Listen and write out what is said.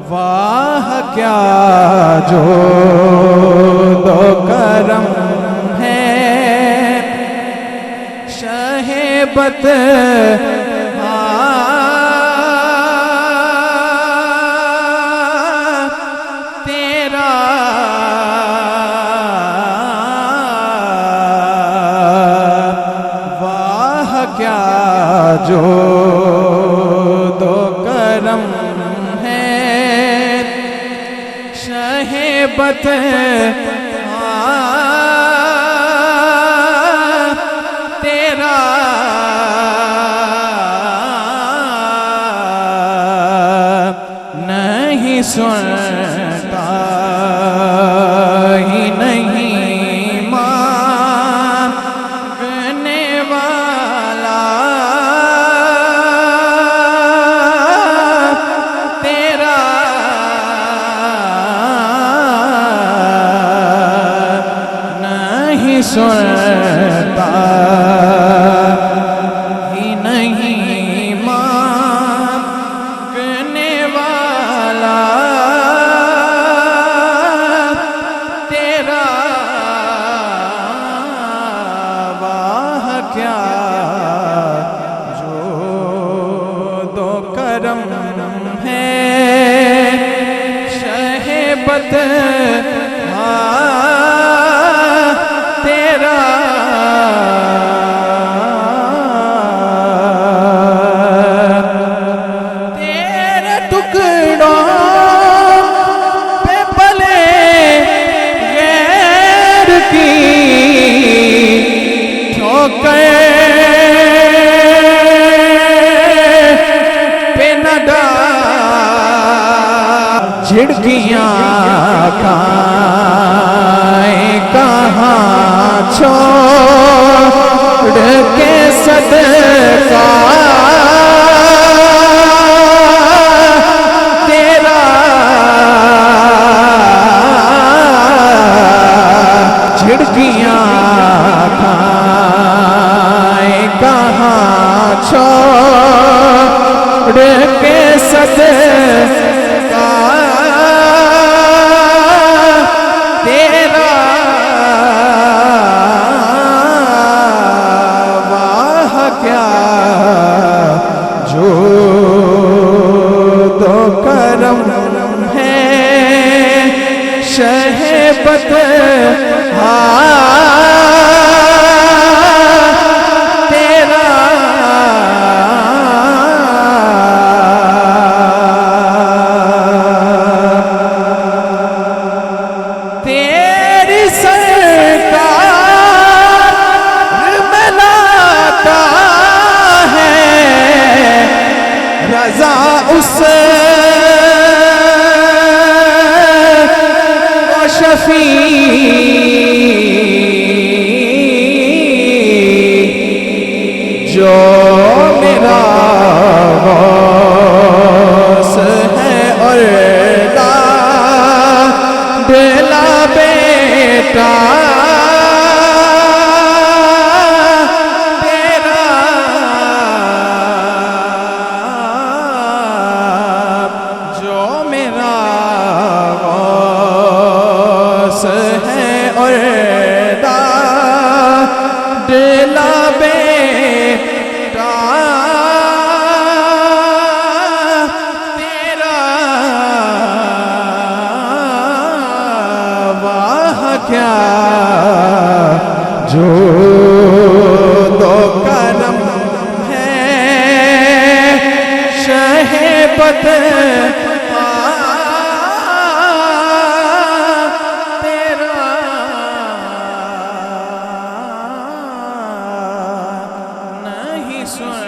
वाह क्या जो दो करम है, शहेबत तेरा वाह क्या जो दो करम शहेबत तेरा नहीं सुनता ही नहीं मांगने वाला तेरा नहीं सुनता ही नहीं मांगने वाला तेरा वाह क्या जो दो करम है, शहेबत तेरा तेरे टुकड़ों पे पले गैर की ठोकर पे न डाल, झिड़कियां खाए कहाँ छोड़ के सदका तेरा, झिड़कियां खाए कहाँ छोड़ के सदका तेरा वाह क्या जो दो करम है, शहेबत तेरा तेरी सरकार में लाता है रजा उस शफी जो मेरा गौस है और बेला बेटा तेरा जो मेरा गौस है और बेला बेटा तेरा वाह क्या जो दो करम है, शहेबत तेरा नहीं सुन